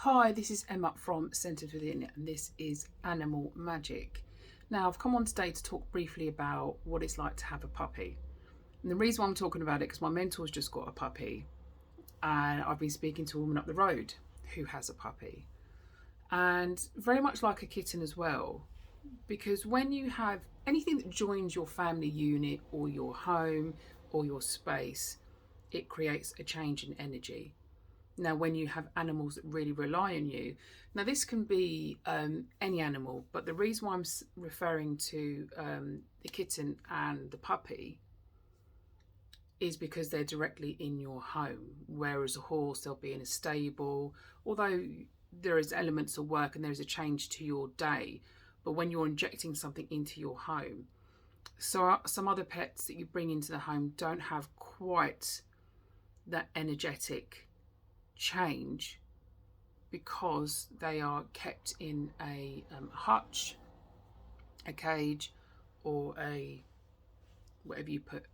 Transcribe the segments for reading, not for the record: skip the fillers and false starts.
Hi, this is Emma from Centred Within, and this is Animal Magic. Now, I've come on today to talk briefly about what it's like to have a puppy. And the reason why I'm talking about it because my mentor's just got a puppy, and I've been speaking to a woman up the road who has a puppy, and very much like a kitten as well. Because when you have anything that joins your family unit or your home or your space, it creates a change in energy. Now, when you have animals that really rely on you, now this can be any animal, but the reason why I'm referring to the kitten and the puppy is because they're directly in your home. Whereas a horse, they'll be in a stable, although there is elements of work and there is a change to your day. But when you're injecting something into your home, so some other pets that you bring into the home don't have quite that energetic change because they are kept in a hutch, a cage, or a whatever you put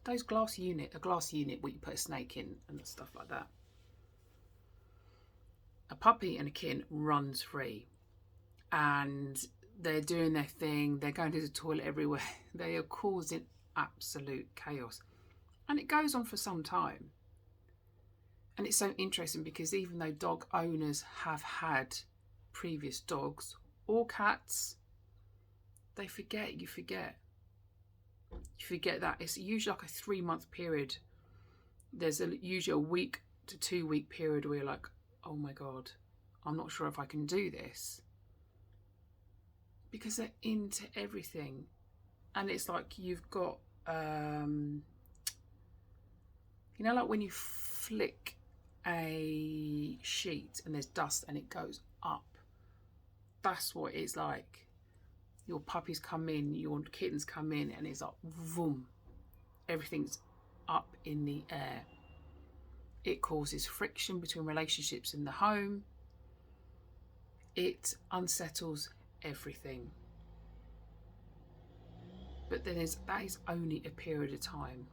those glass unit, a glass unit where you put a snake in and stuff like that. A puppy and a kin runs free, and they're doing their thing. They're going to the toilet everywhere. They are causing absolute chaos, and it goes on for some time. And it's so interesting because even though dog owners have had previous dogs or cats, you forget that it's usually like a 3-month period. There's usually a week to 2-week period where you're like, oh my God, I'm not sure if I can do this. Because they're into everything. And it's like you've got, like when you flick a sheet and there's dust and it goes up. That's what it's like. Your puppies come in, your kittens come in, and it's like vroom. Everything's up in the air. It causes friction between relationships in the home. It unsettles everything. But then that is only a period of time.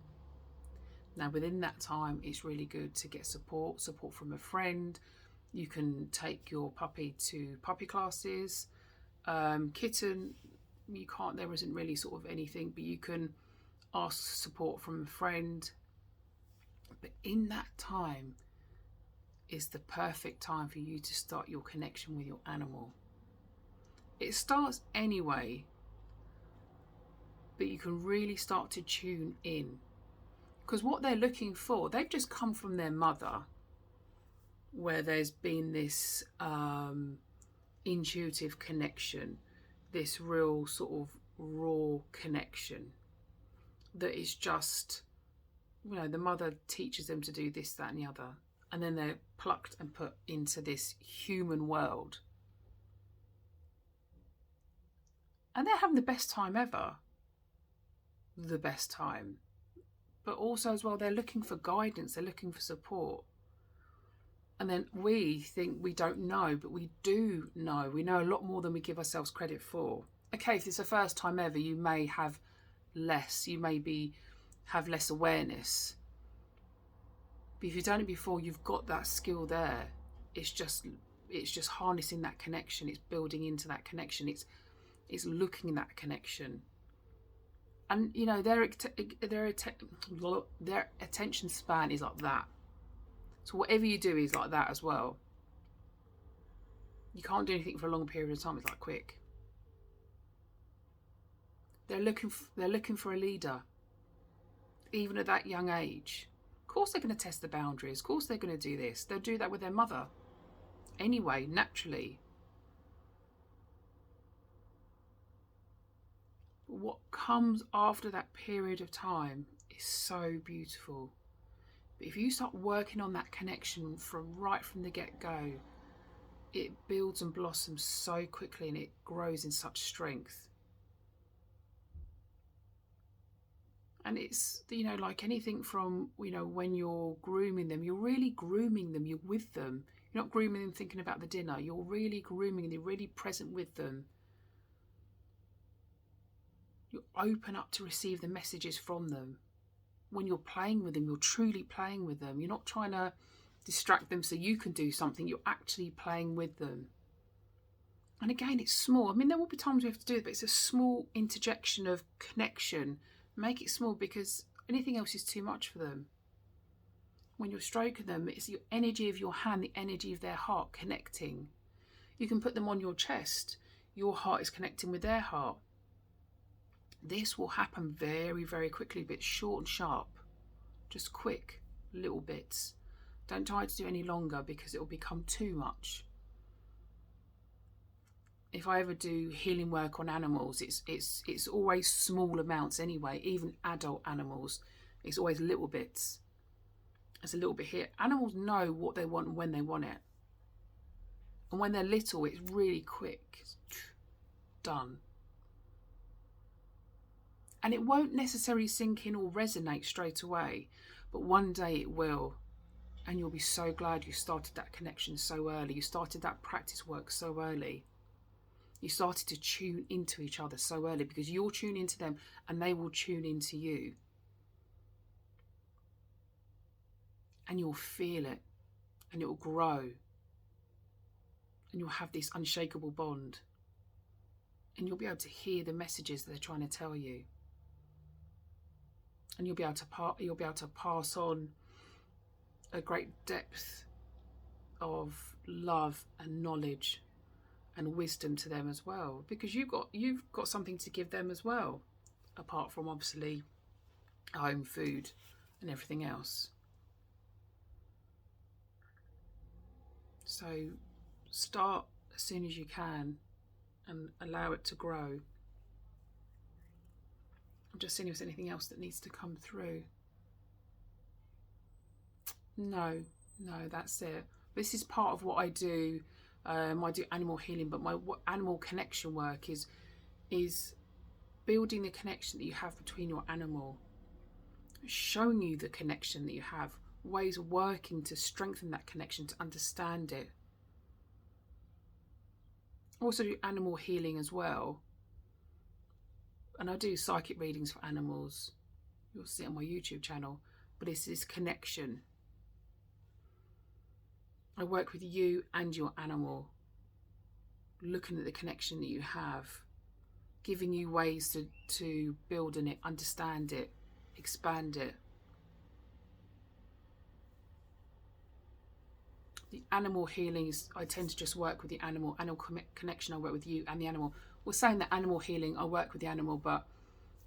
Now, within that time, it's really good to get support from a friend. You can take your puppy to puppy classes. Kitten, you can't, there isn't really sort of anything, but you can ask support from a friend. But in that time is the perfect time for you to start your connection with your animal. It starts anyway, but you can really start to tune in. Because what they're looking for, they've just come from their mother, where there's been this intuitive connection, this real sort of raw connection that is just, the mother teaches them to do this, that, and the other. And then they're plucked and put into this human world. And they're having the best time ever. The best time. But also as well, they're looking for guidance, they're looking for support. And then we think we don't know, but we do know. We know a lot more than we give ourselves credit for. Okay, if it's the first time ever, you may have less, have less awareness. But if you've done it before, you've got that skill there. It's just harnessing that connection. It's building into that connection. It's looking at that connection. And their attention span is like that. So whatever you do is like that as well. You can't do anything for a long period of time. It's like quick. They're looking for a leader, even at that young age. Of course they're going to test the boundaries. Of course they're going to do this. They'll do that with their mother. Anyway, naturally. What comes after that period of time is so beautiful. But if you start working on that connection right from the get-go, it builds and blossoms so quickly and it grows in such strength. And it's, like anything from, when you're grooming them, you're really grooming them, you're with them. You're not grooming them thinking about the dinner. You're really grooming them, you're really present with them. You open up to receive the messages from them. When you're playing with them, you're truly playing with them. You're not trying to distract them so you can do something. You're actually playing with them. And again, it's small. I mean, there will be times we have to do it, but it's a small interjection of connection. Make it small, because anything else is too much for them. When you're stroking them, it's your energy of your hand, the energy of their heart connecting. You can put them on your chest. Your heart is connecting with their heart. This will happen very, very quickly, but short and sharp. Just quick little bits. Don't try to do any longer, because it will become too much. If I ever do healing work on animals, it's always small amounts anyway. Even adult animals, it's always little bits. It's a little bit here. Animals know what they want and when they want it. And when they're little, it's really quick. It's done. And it won't necessarily sink in or resonate straight away, but one day it will. And you'll be so glad you started that connection so early. You started that practice work so early. You started to tune into each other so early, because you'll tune into them and they will tune into you. And you'll feel it, and it will grow. And you'll have this unshakable bond. And you'll be able to hear the messages that they're trying to tell you. And you'll be able to pass on a great depth of love and knowledge and wisdom to them as well, because you've got something to give them as well, apart from obviously home, food and everything else. So start as soon as you can and allow it to grow. I'm just seeing if there's anything else that needs to come through. No, that's it. This is part of what I do. I do animal healing, but my animal connection work is building the connection that you have between your animal, showing you the connection that you have, ways of working to strengthen that connection, to understand it. I also do animal healing as well, and I do psychic readings for animals. You'll see it on my YouTube channel, but it's this connection. I work with you and your animal, looking at the connection that you have, giving you ways to build on it, understand it, expand it. The animal healings, I tend to just work with the animal connection. I work with you and the animal. We're saying that animal healing, I work with the animal,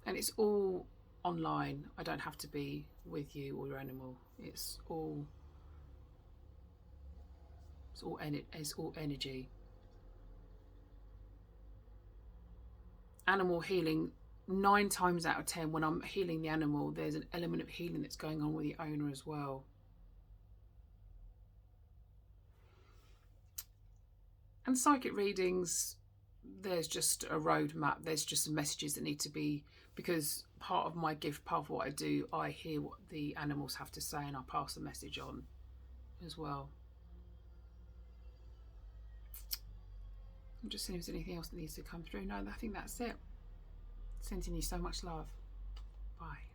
and it's all online. I don't have to be with you or your animal. It's all energy. Animal healing, 9 times out of 10, when I'm healing the animal, there's an element of healing that's going on with the owner as well. And psychic readings, there's just a roadmap. There's just some messages that need to be, because part of my gift, part of what I do, I hear what the animals have to say and I pass the message on as well. I'm just seeing if there's anything else that needs to come through. No, I think that's it. Sending you so much love. Bye.